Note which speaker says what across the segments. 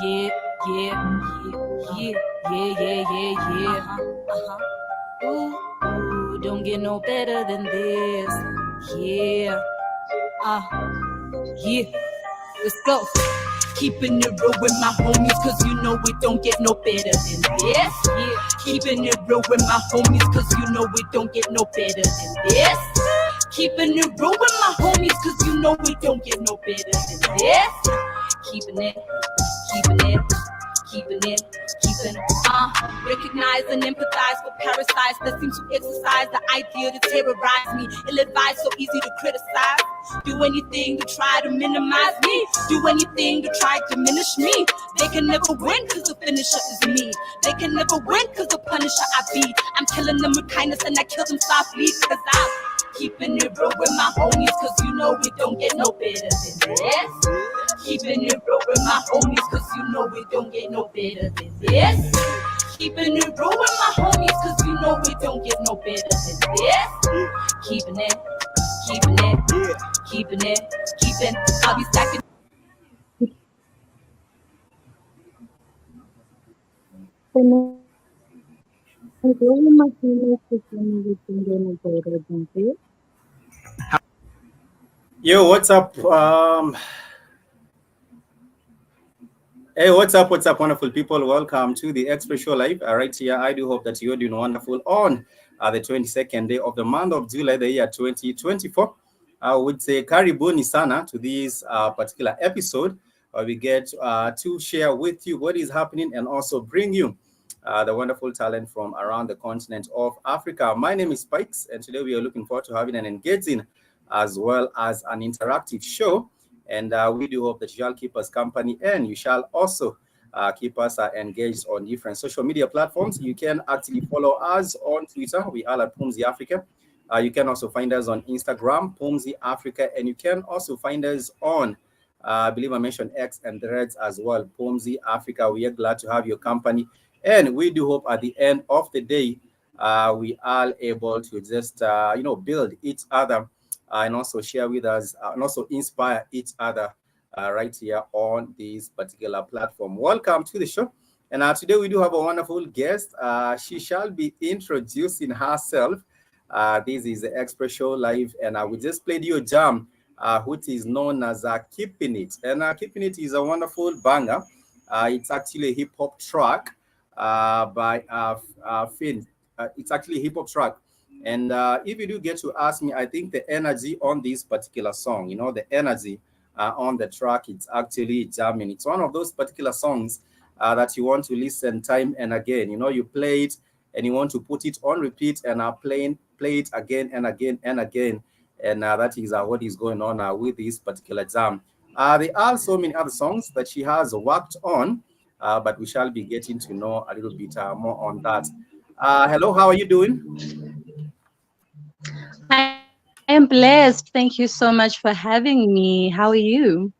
Speaker 1: Yeah, Ooh, ooh, don't get no better than this. Yeah, yeah, let's go. Keeping it real with my homies, cause you know we don't get no better than this. Yeah, keeping it real with my homies, cause you know we don't get no better than this. Keeping it real with my homies, cause you know we don't get no better than this. Keeping it, recognize and empathize with parasites that seem to exercise the idea to terrorize me. Ill-advised, so easy to criticize. Do anything to try to minimize me. Do anything to try to diminish me. They can never win cause the finisher is me. They can never win cause the punisher I be. I'm killing them with kindness and I kill them softly cause I'm keeping it real with my homies, cause you know we don't get no better than this. Keeping it real with my homies, cause you know we don't get no better than this. Keeping it real with my homies, cause you know we don't get no better than this. Keeping it, I'll be stacking.
Speaker 2: Yo, what's up? Hey, what's up? What's up, wonderful people? Welcome to the Express Show Live right here. I do hope that you're doing wonderful on the 22nd day of the month of July, the year 2024. I would say karibuni sana to this particular episode where we get to share with you what is happening and also bring you the wonderful talent from around the continent of Africa. My name is Spikes, and today we are looking forward to having an engaging as well as an interactive show. And we do hope that you shall keep us company and you shall also keep us engaged on different social media platforms. You can actually follow us on Twitter. We are at Pumzi Africa. You can also find us on Instagram, Pumzi Africa, and you can also find us on, I believe I mentioned X and Threads as well, Pumzi Africa. We are glad to have your company. And we do hope at the end of the day, we are able to just, build each other and also share with us and also inspire each other right here on this particular platform. Welcome to the show. And today we do have a wonderful guest. She shall be introducing herself. This is the Express Show Live, and we just played you a jam, which is known as Keeping It. And Keeping It is a wonderful banger. It's actually a hip hop track by Finn. It's actually a hip hop track. And if you do get to ask me, I think the energy on this particular song, the energy on the track, it's actually jamming. It's one of those particular songs that you want to listen time and again. You play it and you want to put it on repeat and play it again and again and again. And that is what is going on with this particular jam. There are so many other songs that she has worked on, but we shall be getting to know a little bit more on that. Hello, how are you doing?
Speaker 3: I am blessed. Thank you so much for having me. How are you?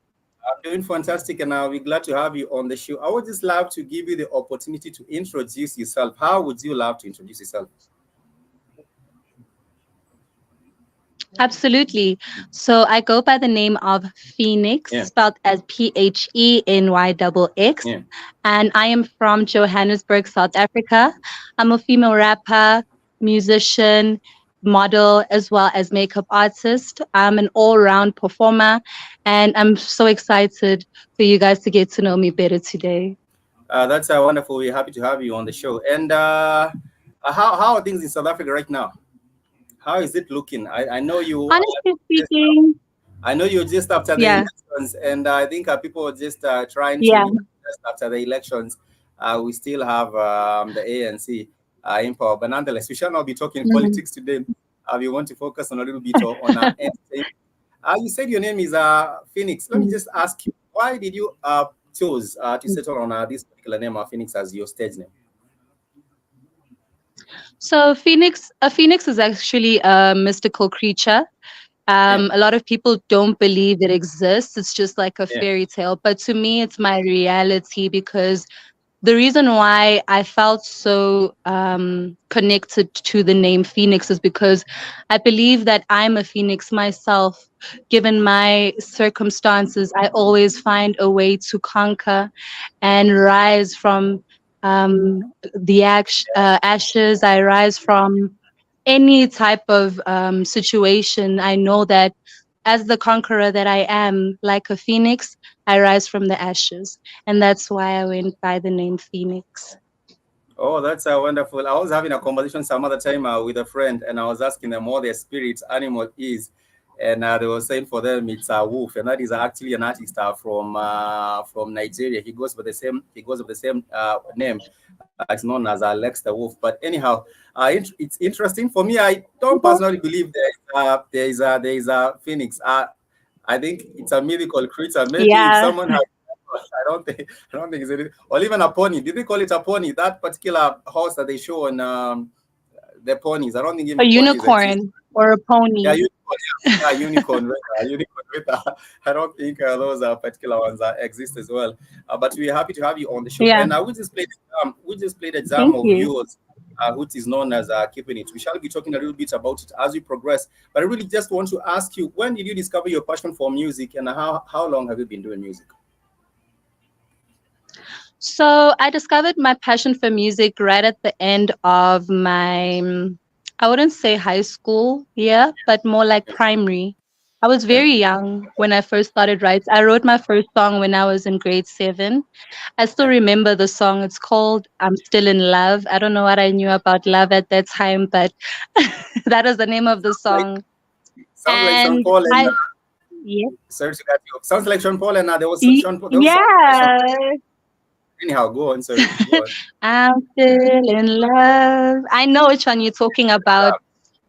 Speaker 2: I'm doing fantastic, and I'll be glad to have you on the show. I would just love to give you the opportunity to introduce yourself. How would you love to introduce yourself?
Speaker 3: Absolutely. So I go by the name of PHENYXX, spelled as PHENYXX.
Speaker 2: Yeah.
Speaker 3: And I am from Johannesburg, South Africa. I'm a female rapper, musician, model, as well as makeup artist. I'm an all-round performer, and I'm so excited for you guys to get to know me better today.
Speaker 2: That's wonderful. We're happy to have you on the show. And how are things in South Africa right now? How is it looking? I know you.
Speaker 3: Honestly speaking,
Speaker 2: I know you're just after the elections, and I think people are just trying to just after the elections. We still have the ANC in power, but nonetheless, we shall not be talking politics today. We want to focus on a little bit on entertainment. You said your name is PHENYXX. Let me just ask you, why did you choose to settle on this particular name of PHENYXX as your stage name?
Speaker 3: So a phoenix is actually a mystical creature. A lot of people don't believe it exists. It's just like a fairy tale. But to me, it's my reality because the reason why I felt so connected to the name Phoenix is because I believe that I'm a phoenix myself. Given my circumstances, I always find a way to conquer and rise from the ashes. I rise from any type of situation. I know that as the conqueror that I am, like a phoenix, I rise from the ashes. And that's why I went by the name Phoenix.
Speaker 2: Oh, that's wonderful. I was having a conversation some other time with a friend, and I was asking them what their spirit animal is, and they were saying for them it's a wolf, and that is actually an artist from Nigeria. He goes with the same name. It's known as Alex the Wolf. But anyhow, it's interesting for me. I don't personally believe there is a phoenix. I think it's a mythical creature. Maybe if
Speaker 3: Yeah,
Speaker 2: someone has, I don't think it's anything. Or even a pony. Did they call it a pony? That particular horse that they show on the ponies. I don't think
Speaker 3: a
Speaker 2: even ponies exist.
Speaker 3: unicorn or a
Speaker 2: Yeah,
Speaker 3: pony.
Speaker 2: unicorn. Yeah, unicorn. Unicorn. I don't think those particular ones exist as well. But we're happy to have you on the show.
Speaker 3: Yeah,
Speaker 2: And we just played a jam
Speaker 3: thank
Speaker 2: of
Speaker 3: you.
Speaker 2: yours, which is known as keeping it. We shall be talking a little bit about it as we progress. But I really just want to ask you, when did you discover your passion for music, and how long have you been doing music?
Speaker 3: So I discovered my passion for music right at the end of my, I wouldn't say high school year, but more like primary. I was
Speaker 2: Yeah.
Speaker 3: very young when I first started writing. I wrote my first song when I was in grade 7. I still
Speaker 2: Yeah.
Speaker 3: remember the song. It's called I'm Still in Love. I don't know what I knew about love at that time, but that was the name of the
Speaker 2: Like
Speaker 3: song.
Speaker 2: sounds like Sean
Speaker 3: And
Speaker 2: Paul and
Speaker 3: I, yeah,
Speaker 2: sorry to cut you off. Sounds like Sean Paul and there was Sean Paul. There was something by Sean.
Speaker 3: yeah.
Speaker 2: Anyhow, go on. Sorry, go on.
Speaker 3: I'm still in love. I know which one you're talking about,
Speaker 2: Yeah,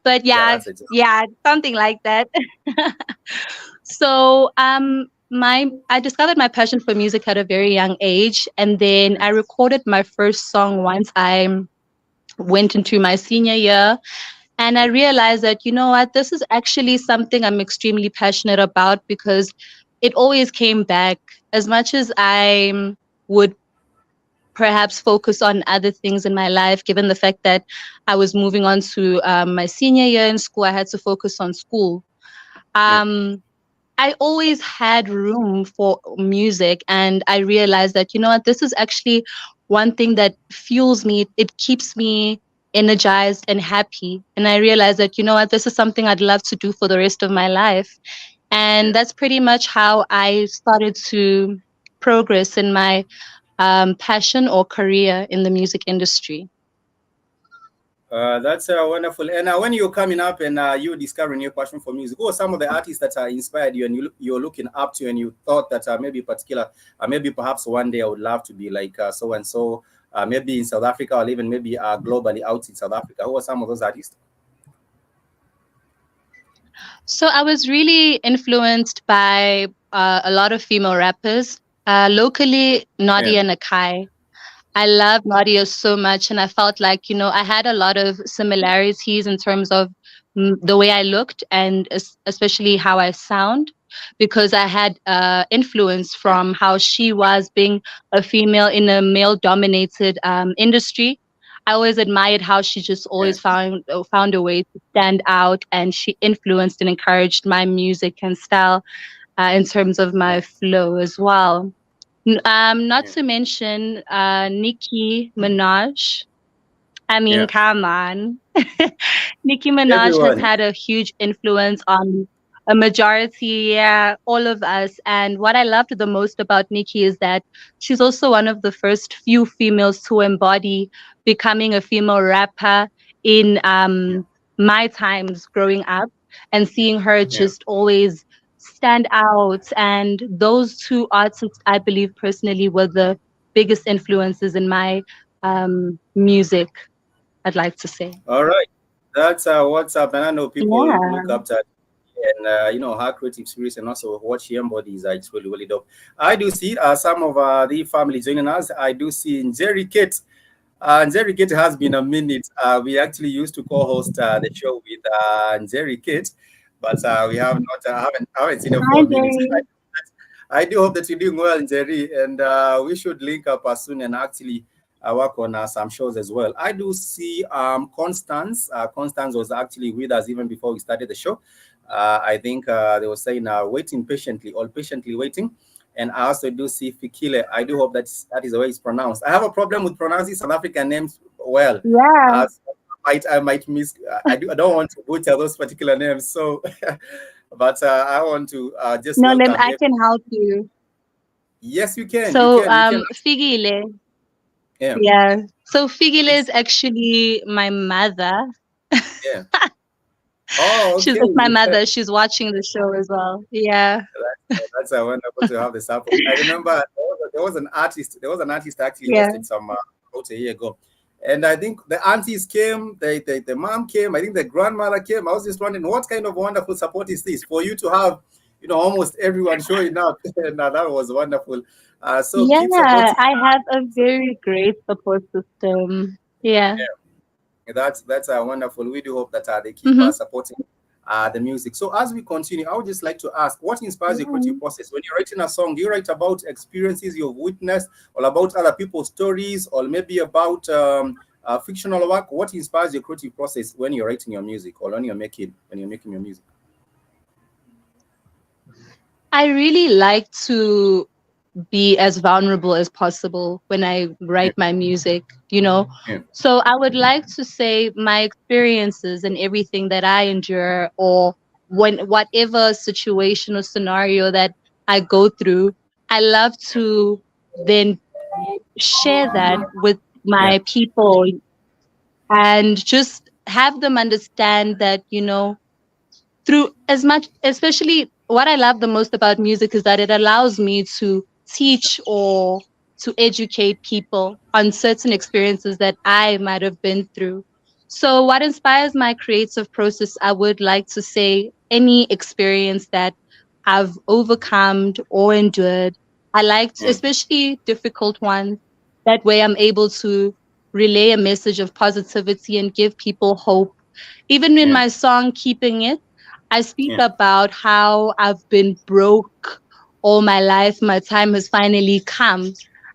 Speaker 3: but
Speaker 2: yeah,
Speaker 3: yeah,
Speaker 2: that's it.
Speaker 3: yeah, something like that. So, my I discovered my passion for music at a very young age, and then I recorded my first song once I went into my senior year, and I realized that you know what, this is actually something I'm extremely passionate about because it always came back as much as I would perhaps focus on other things in my life, given the fact that I was moving on to my senior year in school. I had to focus on school.
Speaker 2: Yeah.
Speaker 3: Um, I always had room for music, and I realized that, you know what, this is actually one thing that fuels me. It keeps me energized and happy. And I realized that, you know what, this is something I'd love to do for the rest of my life. And
Speaker 2: Yeah.
Speaker 3: that's pretty much how I started to progress in my passion or career in the music industry.
Speaker 2: That's wonderful. And when you're coming up and you're discovering your passion for music, who are some of the artists that inspired you and you're looking up to, and you thought that maybe perhaps one day I would love to be like so and so, maybe in South Africa or even maybe globally out in South Africa? Who are some of those artists?
Speaker 3: So I was really influenced by a lot of female rappers. Locally,
Speaker 2: Yeah.
Speaker 3: Nadia and Akai. I love Nadia so much, and I felt like, you know, I had a lot of similarities in terms of the way I looked and especially how I sound, because I had influence
Speaker 2: Yeah.
Speaker 3: from how she was being a female in a male dominated industry. I always admired how she just
Speaker 2: Yeah.
Speaker 3: always found a way to stand out, and she influenced and encouraged my music and style in terms of
Speaker 2: Yeah.
Speaker 3: my flow as well. Not
Speaker 2: Yeah.
Speaker 3: to mention Nicki Minaj. I mean,
Speaker 2: Yeah.
Speaker 3: come on. Nicki Minaj has
Speaker 2: Everyone.
Speaker 3: had a huge influence on a majority, yeah, all of us. And what I loved the most about Nicki is that she's also one of the first few females to embody becoming a female rapper in
Speaker 2: Yeah.
Speaker 3: my times growing up, and seeing her
Speaker 2: Yeah.
Speaker 3: just always stand out. And those two artists, I believe personally, were the biggest influences in my music, I'd like to say.
Speaker 2: All right. That's what's up. And I know people look
Speaker 3: Yeah.
Speaker 2: up to her, and her creative spirit and also what she embodies. It's really, really dope. I do see some of the family joining us. I do see Jerry Kate. Jerry Kate has been a minute. We actually used to co-host the show with Jerry Kate, but we have not haven't seen her
Speaker 3: Hi,
Speaker 2: for a minute.
Speaker 3: Jerry.
Speaker 2: I do hope that you're doing well, Jerry, and we should link up as soon and actually work on some shows as well. I do see Constance. Constance was actually with us even before we started the show. I think they were saying waiting patiently or patiently waiting. And I also do see Fikile. I do hope that is the way it's pronounced. I have a problem with pronouncing South African names well.
Speaker 3: Yeah.
Speaker 2: So I might miss. I don't want to butcher those particular names. So, but I want to just
Speaker 3: No, then
Speaker 2: welcome
Speaker 3: I
Speaker 2: you.
Speaker 3: can help you.
Speaker 2: Yes, you can. You
Speaker 3: So,
Speaker 2: can. You can.
Speaker 3: Figile.
Speaker 2: Yeah.
Speaker 3: Yeah. So Figile
Speaker 2: Please.
Speaker 3: is actually my mother.
Speaker 2: Yeah. Oh,
Speaker 3: She's
Speaker 2: okay.
Speaker 3: with my mother. She's watching the show as well. Yeah.
Speaker 2: That's wonderful to have the support. I remember there was an artist. There was an artist actually
Speaker 3: Yeah.
Speaker 2: hosted some about a year ago, and I think the aunties came, the mom came. I think the grandmother came. I was just wondering what kind of wonderful support is this for you to have, almost everyone showing up, and that was wonderful. So keep
Speaker 3: Yeah.
Speaker 2: supporting.
Speaker 3: I have a very great support system. Yeah.
Speaker 2: That's wonderful. We do hope that they keep
Speaker 3: Mm-hmm.
Speaker 2: supporting the music. So as we continue, I would just like to ask, what inspires your creative process? When you're writing a song, do you write about experiences you've witnessed, or about other people's stories, or maybe about fictional work? What inspires your creative process when you're writing your music, or when you're making your music?
Speaker 3: I really like to be as vulnerable as possible when I
Speaker 2: Yeah,
Speaker 3: write my music, you know.
Speaker 2: yeah,
Speaker 3: So I would like to say my experiences and everything that I endure, or when whatever situation or scenario that I go through, I love to then share that with
Speaker 2: yeah,
Speaker 3: my people and just have them understand that, through as much, especially what I love the most about music is that it allows me to teach or to educate people on certain experiences that I might have been through. So, what inspires my creative process, I would like to say any experience that I've overcome or endured. I liked,
Speaker 2: yeah,
Speaker 3: especially difficult ones. That way, I'm able to relay a message of positivity and give people hope. Even in
Speaker 2: yeah,
Speaker 3: my song, Keeping It, I speak
Speaker 2: yeah,
Speaker 3: about how I've been broke all my life. My time has finally come.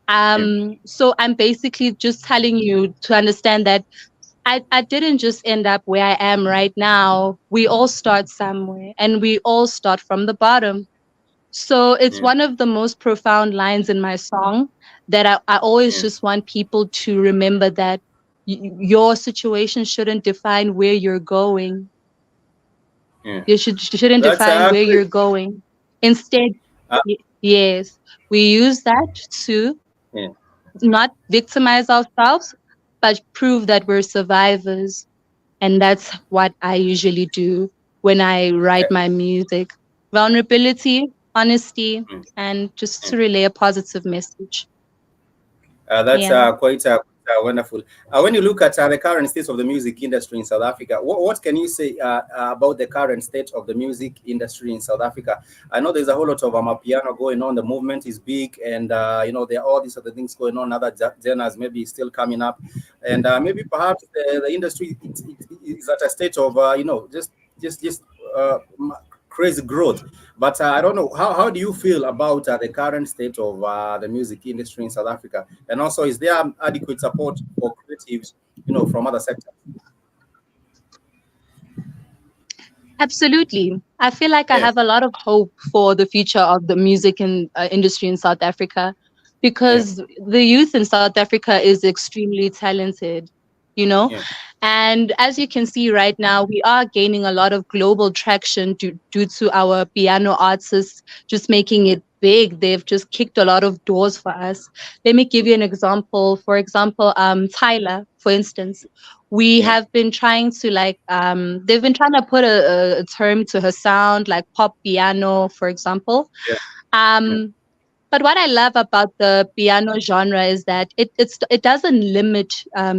Speaker 2: yeah,
Speaker 3: So I'm basically just telling you to understand that I didn't just end up where I am right now. We all start somewhere and we all start from the bottom. So it's
Speaker 2: yeah,
Speaker 3: one of the most profound lines in my song that I always
Speaker 2: yeah,
Speaker 3: just want people to remember that your situation shouldn't define where you're going.
Speaker 2: yeah.
Speaker 3: You shouldn't
Speaker 2: That's
Speaker 3: define where
Speaker 2: great.
Speaker 3: you're going. Instead,
Speaker 2: Uh,
Speaker 3: yes, we use that to
Speaker 2: yeah.
Speaker 3: not victimize ourselves, but prove that we're survivors. And that's what I usually do when I write my music. Vulnerability, honesty,
Speaker 2: Yeah.
Speaker 3: and just to relay a positive message.
Speaker 2: That's
Speaker 3: Yeah.
Speaker 2: quite wonderful. When you look at the current state of the music industry in South Africa, what can you say about the current state of the music industry in South Africa? I know there's a whole lot of piano going on. The movement is big, and there are all these other things going on. Other genres maybe still coming up, and maybe perhaps the industry is at a state of just crazy growth. But I don't know, how do you feel about the current state of the music industry in South Africa? And also, is there adequate support for creatives, from other sectors?
Speaker 3: Absolutely. I feel like I
Speaker 2: Yeah,
Speaker 3: have a lot of hope for the future of the music industry in South Africa
Speaker 2: yeah,
Speaker 3: because the youth in South Africa is extremely talented, you know?
Speaker 2: yeah,
Speaker 3: And as you can see right now, we are gaining a lot of global traction due to our piano artists just making it big. They've just kicked a lot of doors for us. Let me give you an example. For example, Tyler, for instance, we
Speaker 2: yeah,
Speaker 3: have been trying to they've been trying to put a term to her sound like pop piano, for example.
Speaker 2: yeah, yeah,
Speaker 3: um but what I love about the piano genre is that it doesn't limit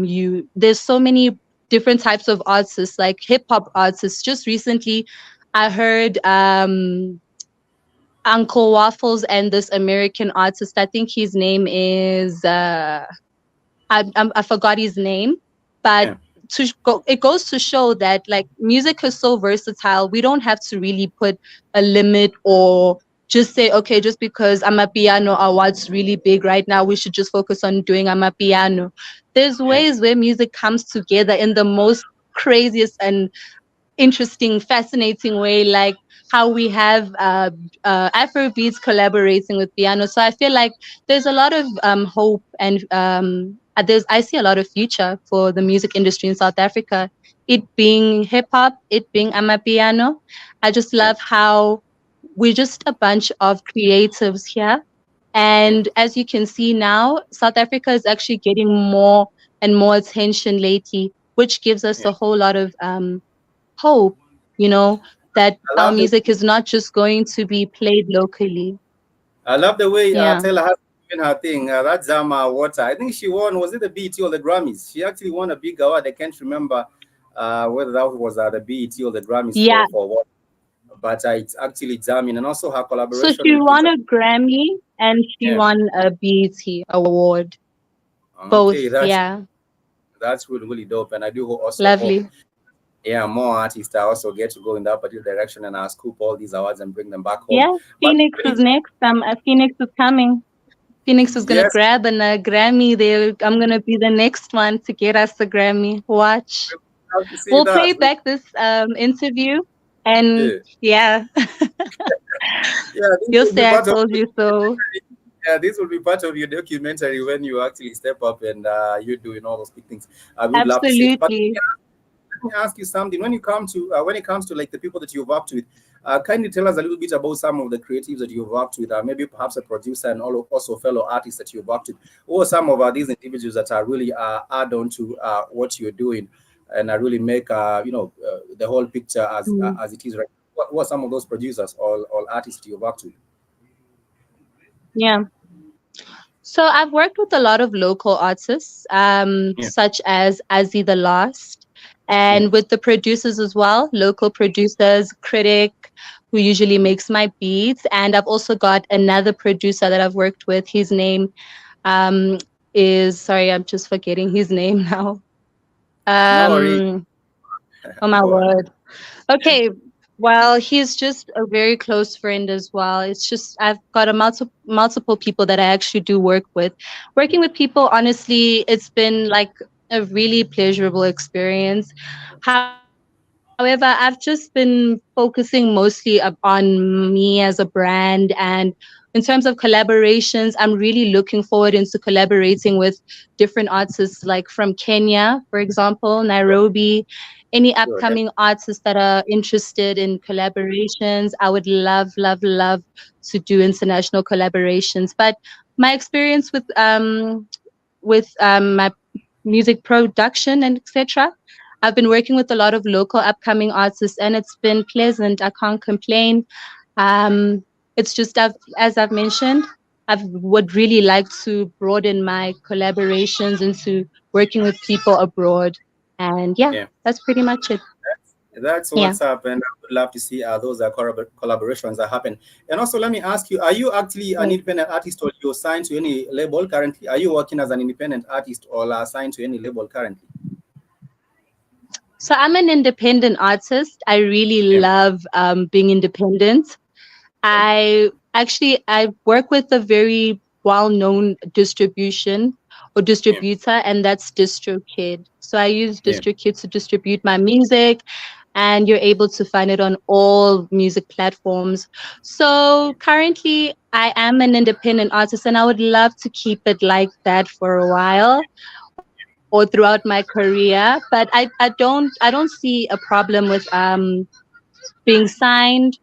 Speaker 3: you. There's so many different types of artists, like hip hop artists. Just recently I heard Uncle Waffles and this American artist, I think his name is I forgot his name, but
Speaker 2: yeah,
Speaker 3: it goes to show that like music is so versatile. We don't have to really put a limit or just say, okay, just because Amapiano are what's really big right now, we should just focus on doing Amapiano. There's
Speaker 2: Yeah,
Speaker 3: ways where music comes together in the most craziest and interesting, fascinating way, like how we have Afrobeats collaborating with piano. So I feel like there's a lot of hope, and I see a lot of future for the music industry in South Africa. It being hip hop, it being Amapiano. I just
Speaker 2: yeah,
Speaker 3: love how we're just a bunch of creatives here.
Speaker 2: yeah,
Speaker 3: And as you can see now, South Africa is actually getting more and more attention lately, which gives us
Speaker 2: yeah.
Speaker 3: a whole lot of hope, you know, that
Speaker 2: I
Speaker 3: our
Speaker 2: love the
Speaker 3: music is not just going to be played locally.
Speaker 2: I love the way
Speaker 3: Yeah.
Speaker 2: Taylor has doing her thing. That Zama Water. I think she won. Was it the BET or the Grammys? She actually won a big award. I can't remember whether that was the BET or the Grammys
Speaker 3: Yeah.
Speaker 2: for what. But it's actually jamming, and also her
Speaker 3: So
Speaker 2: collaboration
Speaker 3: she
Speaker 2: with Peter.
Speaker 3: won a Grammy and she
Speaker 2: Yeah.
Speaker 3: won a BET award.
Speaker 2: Okay,
Speaker 3: Both. Yeah.
Speaker 2: that's really really dope, and I do also hope,
Speaker 3: Lovely.
Speaker 2: yeah, more artists also get to go in that particular direction and scoop all these awards and bring them back home.
Speaker 3: Yeah.
Speaker 2: But
Speaker 3: Phoenix
Speaker 2: when
Speaker 3: is
Speaker 2: it,
Speaker 3: next. Phoenix is coming. Phoenix is gonna
Speaker 2: yes,
Speaker 3: grab a Grammy. I'm gonna be the next one to get us a Grammy. Watch.
Speaker 2: we have to see
Speaker 3: We'll play
Speaker 2: that.
Speaker 3: back this interview, and
Speaker 2: Yeah,
Speaker 3: yeah,
Speaker 2: yeah, this
Speaker 3: you'll
Speaker 2: will be
Speaker 3: say I
Speaker 2: part of.
Speaker 3: told you so.
Speaker 2: Yeah, this will be part of your documentary when you actually step up and you're doing all those big things. I would love to see it. But
Speaker 3: Absolutely.
Speaker 2: let me ask you something. When it comes to like the people that you've worked with, kindly tell us a little bit about some of the creatives that you've worked with. Maybe perhaps a producer and also fellow artists that you've worked with. Who are some of these individuals that are really add on to what you're doing and really make the whole picture
Speaker 3: Mm.
Speaker 2: as it is right? Who are some of those producers or artists you've worked with?
Speaker 3: Yeah. So I've worked with a lot of local artists,
Speaker 2: Yeah,
Speaker 3: such as Azzy the Lost,
Speaker 2: yeah,
Speaker 3: and with the producers as well, local producers, Critic, who usually makes my beats. And I've also got another producer that I've worked with. His name um, is, sorry, I'm just forgetting his name now.
Speaker 2: no worries.
Speaker 3: Um, oh my
Speaker 2: Go on.
Speaker 3: word.
Speaker 2: Yeah,
Speaker 3: Okay. Well, he's just a very close friend as well. It's just I've got a multiple people that I actually do work with. Working with people, honestly, it's been like a really pleasurable experience. However, I've just been focusing mostly on me as a brand, and in terms of collaborations, I'm really looking forward into collaborating with different artists like from Kenya, for example, Nairobi, any
Speaker 2: sure. Yeah,
Speaker 3: upcoming artists that are interested in collaborations. I would love, love, love to do international collaborations. But my experience with my music production and etc. I've been working with a lot of local upcoming artists, and it's been pleasant. I can't complain. Um, it's just as I've mentioned, I would really like to broaden my collaborations into working with people abroad. And yeah,
Speaker 2: yeah.
Speaker 3: that's pretty much it.
Speaker 2: That's
Speaker 3: Yeah.
Speaker 2: what's up, and I would love to see those collaborations that happen. And also, let me ask you: are you actually an
Speaker 3: Right.
Speaker 2: independent artist, or you're signed to any label currently? Are you working as an independent artist, or are signed to any label currently?
Speaker 3: So I'm an independent artist. I really
Speaker 2: Yeah,
Speaker 3: love being independent. I work with a very well-known distribution or
Speaker 2: yeah,
Speaker 3: distributor, and that's DistroKid. So I use
Speaker 2: yeah,
Speaker 3: DistroKid to distribute my music, and you're able to find it on all music platforms. So currently, I am an independent artist, and I would love to keep it like that for a while or throughout my career. But I don't see a problem with being signed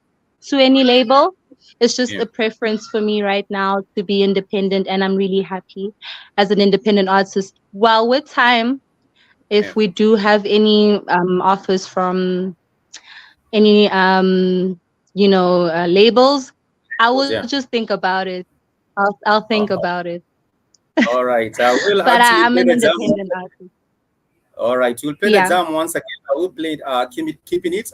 Speaker 3: to any label. It's just
Speaker 2: yeah,
Speaker 3: a preference for me right now to be independent, and I'm really happy as an independent artist. Well, with time,
Speaker 2: yeah.
Speaker 3: if we do have any offers from any labels, I
Speaker 2: Was
Speaker 3: will
Speaker 2: yeah.
Speaker 3: just think about it. I'll think
Speaker 2: Uh,
Speaker 3: about it.
Speaker 2: all right. I will
Speaker 3: But
Speaker 2: actually
Speaker 3: I'm
Speaker 2: play
Speaker 3: an
Speaker 2: the jam.
Speaker 3: independent artist.
Speaker 2: All right, we'll play the
Speaker 3: Yeah.
Speaker 2: jam once again. I will play keeping it.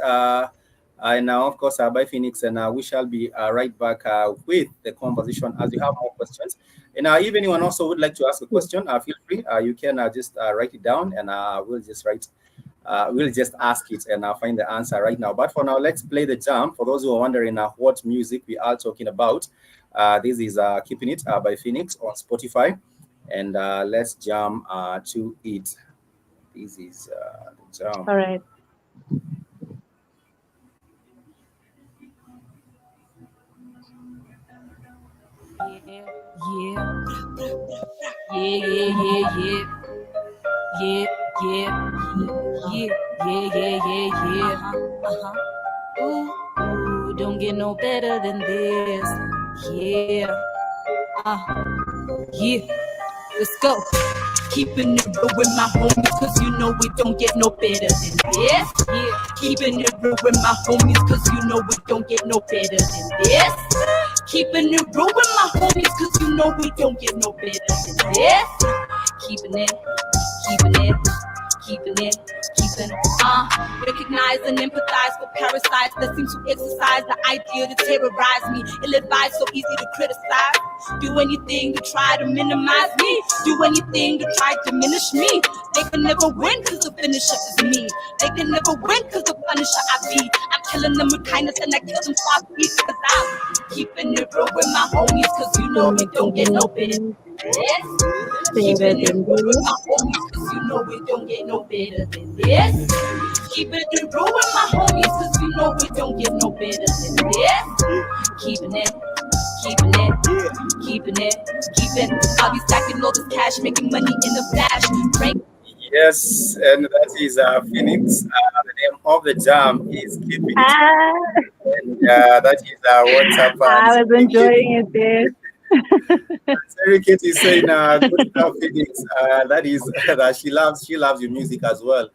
Speaker 2: And now, of course, by Phoenix, and we shall be right back with the conversation as you have more questions. And if anyone also would like to ask a question, feel free. You can just write it down, and we'll just write. we'll just ask it and I'll find the answer right now. But for now, let's play the jam. For those who are wondering what music we are talking about, this is Keeping It by PHENYXX on Spotify. And let's jam to it. This is the jam.
Speaker 3: All right.
Speaker 1: Yeah, yeah, yeah, yeah, yeah, yeah, yeah. Ooh, ooh, don't get no better than this. Yeah, yeah, let's go. Keeping it real with my homies, cause you know we don't get no better than this. Yeah, keeping it real with my homies, cause you know we don't get no better than this. Keeping it real with my homies, cause you know we don't get no better than this. Keeping it, keeping it, keeping it, keeping recognize and empathize for parasites that seem to exercise the idea to terrorize me. Ill advised, so easy to criticize. Do anything to try to minimize me. Do anything to try to diminish me. They can never win cause the finisher is me. They can never win cause the punisher I be. I'm killing them with kindness and I kill them softly cause I'm keeping it real with my homies cause you know we don't get no better. Yes. Keeping it real with my homies cause you know we don't get no better than this. Keeping it real with my homies cause you know we don't get no better than this. Keeping it, keeping it, keeping it, keeping. I'll be stacking all this cash, making money in the flash. Rank.
Speaker 2: Yes, and that is PHENYXX. The name of the jam is Keeping It.
Speaker 3: Ah,
Speaker 2: And that is what's up.
Speaker 3: I was enjoying it there.
Speaker 2: Terry Kate is saying, "Good stuff, PHENYXX." That is that she loves your music as well.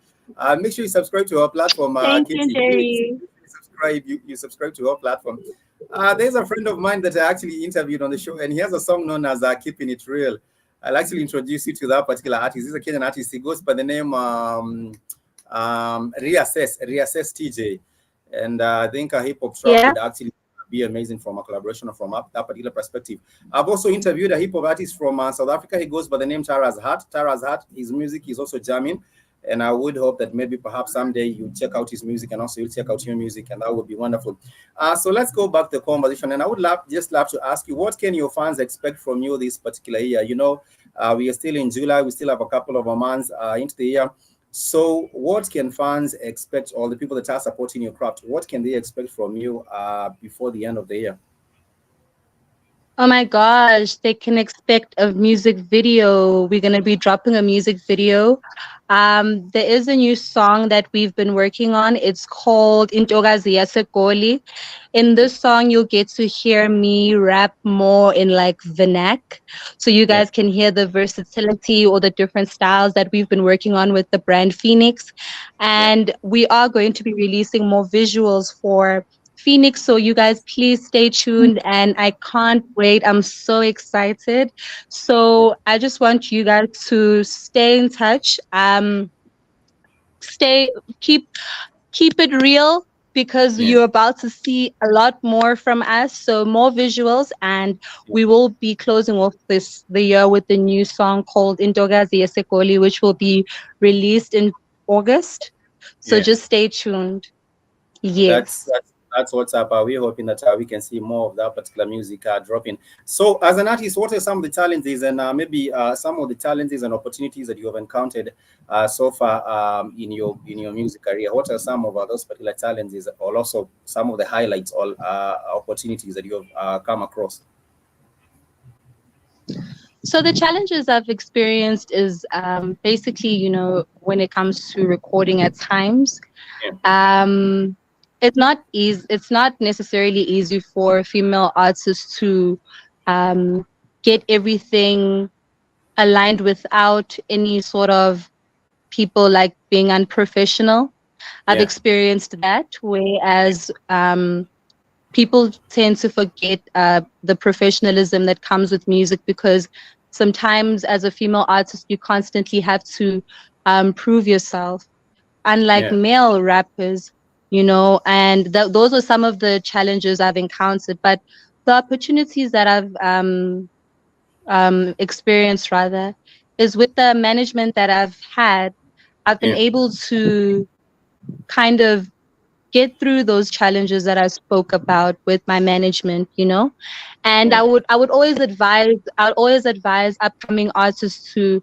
Speaker 2: Make sure you subscribe to our platform,
Speaker 3: Thank you,
Speaker 2: Katie. Please
Speaker 3: Jerry.
Speaker 2: subscribe. You subscribe to our platform. There's a friend of mine that I actually interviewed on the show, and he has a song known as "Keeping It Real." I'll actually introduce you to that particular artist. He's a Kenyan artist. He goes by the name Reassess TJ, and I think a hip hop track
Speaker 3: Yeah.
Speaker 2: would actually be amazing from a collaboration from that particular perspective. I've also interviewed a hip hop artist from South Africa. He goes by the name Tara's Heart. Tara's Heart, his music is also jamming. And I would hope that maybe perhaps someday you check out his music and also you'll check out your music, and that would be wonderful. So let's go back to the conversation. And I would love to ask you, what can your fans expect from you this particular year? You know, we are still in July. We still have a couple of months into the year. So what can fans expect, or the people that are supporting your craft, what can they expect from you before the end of the year?
Speaker 3: Oh my gosh, they can expect a music video. We're going to be dropping a music video. There is a new song that we've been working on. It's called Intokazi Yasekoli. In this song, you'll get to hear me rap more in like vernac. So you
Speaker 2: Yeah,
Speaker 3: guys can hear the versatility or the different styles that we've been working on with the brand PHENYXX.
Speaker 2: yeah.
Speaker 3: And we are going to be releasing more visuals for PHENYXX. So you guys please stay tuned and I can't wait. I'm so excited. So I just want you guys to stay in touch. Stay keep keep it real because
Speaker 2: Yeah,
Speaker 3: you're about to see a lot more from us. So more visuals and
Speaker 2: yeah,
Speaker 3: we will be closing off the year with the new song called Intokazi Esekoli, which will be released in August. So
Speaker 2: yeah.
Speaker 3: just stay tuned.
Speaker 2: That's
Speaker 3: Yes.
Speaker 2: that's that's what's up. We're hoping that we can see more of that particular music dropping. So, as an artist, what are some of the challenges and maybe some of the challenges and opportunities that you have encountered so far in your music career? What are some of those particular challenges, or also some of the highlights or opportunities that you have come across?
Speaker 3: So the challenges I've experienced is basically, when it comes to recording at times,
Speaker 2: Yeah,
Speaker 3: um, it's not easy. It's not necessarily easy for female artists to um, get everything aligned without any sort of people like being unprofessional. I've
Speaker 2: yeah,
Speaker 3: experienced that, whereas people tend to forget the professionalism that comes with music because sometimes as a female artist you constantly have to prove yourself, unlike
Speaker 2: yeah,
Speaker 3: male rappers, and those are some of the challenges I've encountered. But the opportunities that I've experienced rather is with the management that I've had. I've been
Speaker 2: Yeah.
Speaker 3: able to kind of get through those challenges that I spoke about with my management, you know. And
Speaker 2: Yeah.
Speaker 3: I would always advise upcoming artists to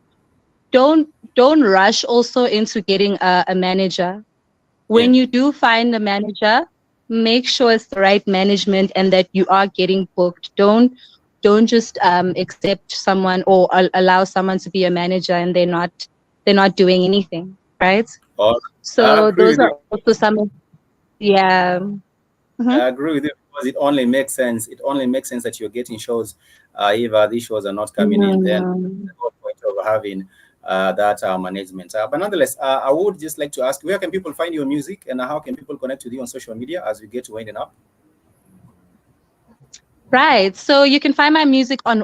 Speaker 3: don't don't rush also into getting a manager.
Speaker 2: Yeah.
Speaker 3: When you do find a manager, make sure it's the right management and that you are getting booked. Don't just accept someone or allow someone to be a manager and they're not doing anything, right?
Speaker 2: Or I
Speaker 3: So
Speaker 2: agree
Speaker 3: those
Speaker 2: with you.
Speaker 3: are also some of, yeah. Mhm.
Speaker 2: I agree with you because it only makes sense. It only makes sense that you're getting shows. If these shows are not coming in, then
Speaker 3: Mm.
Speaker 2: the whole point of having that management. But nonetheless, I would just like to ask, where can people find your music, and how can people connect with you on social media as we get to winding up?
Speaker 3: Right. So you can find my music on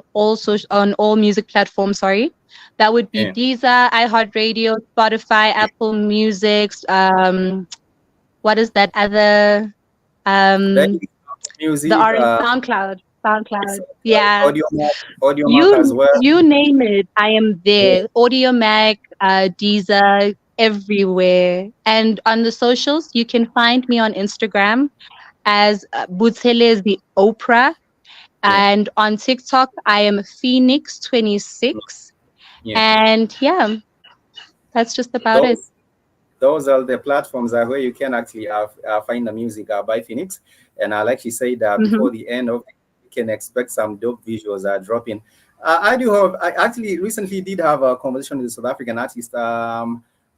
Speaker 3: on all music platforms, sorry. That would be
Speaker 2: Yeah.
Speaker 3: Deezer, iHeartRadio, Spotify,
Speaker 2: Yeah.
Speaker 3: Apple Music, what is that other
Speaker 2: There
Speaker 3: um
Speaker 2: is
Speaker 3: the
Speaker 2: music,
Speaker 3: orange SoundCloud. SoundCloud. Yeah.
Speaker 2: audio mark, audio mark as well.
Speaker 3: You name it, I am
Speaker 2: Yeah.
Speaker 3: there. Audio Mac, Deezer, everywhere. And on the socials, you can find me on Instagram as Buthelezi Oprah.
Speaker 2: Yeah.
Speaker 3: And on TikTok, I am PHENYXX26.
Speaker 2: Yeah.
Speaker 3: And yeah, that's just about it.
Speaker 2: Those those are the platforms where you can actually find the music by Phoenix. And like she said,
Speaker 3: Hmm.
Speaker 2: before the end of it, you can expect some dope visuals dropping. I do have, I actually recently did have a conversation with a South African artist.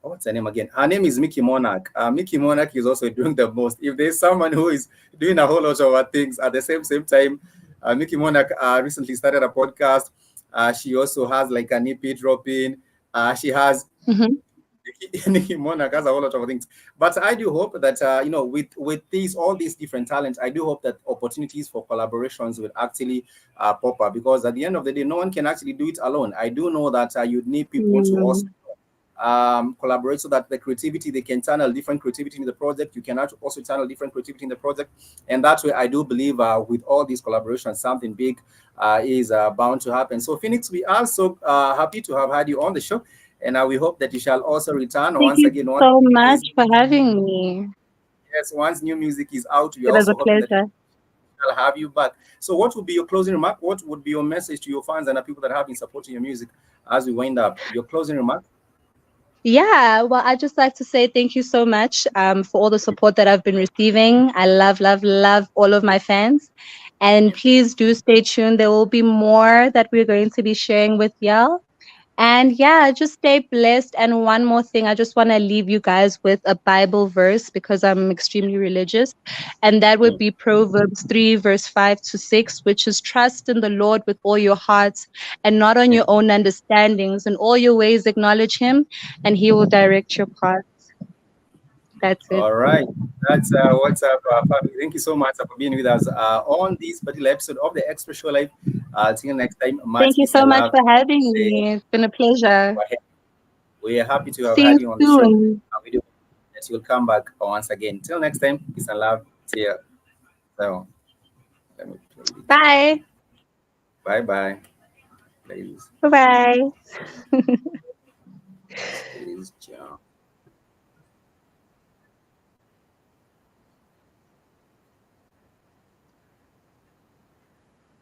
Speaker 2: What's her name again? Her name is Mickey Monarch. Mickey Monarch is also doing the most. If there's someone who is doing a whole lot of things at the same time, Mickey Monarch recently started a podcast. She also has like an EP dropping. She has
Speaker 3: Hmm.
Speaker 2: Nicki Monaghan has a whole lot of things. But I do hope that with these all these different talents, I do hope that opportunities for collaborations will actually pop up, because at the end of the day, no one can actually do it alone. I do know that you'd need people to also
Speaker 3: Mm.
Speaker 2: collaborate so that the creativity, they can channel different creativity in the project. You can also channel different creativity in the project, and that way I do believe with all these collaborations, something big is bound to happen. So Phoenix, we are so happy to have had you on the show, and we hope that you shall also return
Speaker 3: Thank
Speaker 2: once
Speaker 3: you
Speaker 2: again. Once
Speaker 3: so
Speaker 2: new
Speaker 3: much
Speaker 2: music,
Speaker 3: for having me.
Speaker 2: yes, once new music is out, we are
Speaker 3: It was a
Speaker 2: also hoping that we
Speaker 3: pleasure.
Speaker 2: shall have you back. So what would be your closing remark? What would be your message to your fans and the people that have been supporting your music as we wind up? Your closing remark?
Speaker 3: Yeah, well, I'd just like to say thank you so much for all the support that I've been receiving. I love, love, love all of my fans. And
Speaker 2: Yeah.
Speaker 3: please do stay tuned. There will be more that we're going to be sharing with y'all. And yeah, just stay blessed. And one more thing, I just want to leave you guys with a Bible verse because I'm extremely religious. And that would
Speaker 2: Mm.
Speaker 3: be Proverbs 3, verse 5 to 6, which is trust in the Lord with all your hearts and not on
Speaker 2: Yeah.
Speaker 3: your own understandings. In all your ways, acknowledge Him, and He will direct your path. That's it.
Speaker 2: All right. That's what's up, family. Thank you so much for being with us on this particular episode of the Express Show Live. Till next time,
Speaker 3: Thank
Speaker 2: much
Speaker 3: you
Speaker 2: peace
Speaker 3: so
Speaker 2: and
Speaker 3: much
Speaker 2: love.
Speaker 3: for having
Speaker 2: Stay
Speaker 3: me. It's been a pleasure.
Speaker 2: We are happy to have
Speaker 3: See you
Speaker 2: had you on the show.
Speaker 3: soon.
Speaker 2: We do hope that you'll come back once again. Till next time, peace and love. See you. So, let me play this.
Speaker 3: Bye.
Speaker 2: Bye bye. Play this.
Speaker 3: Bye bye.
Speaker 2: This is John.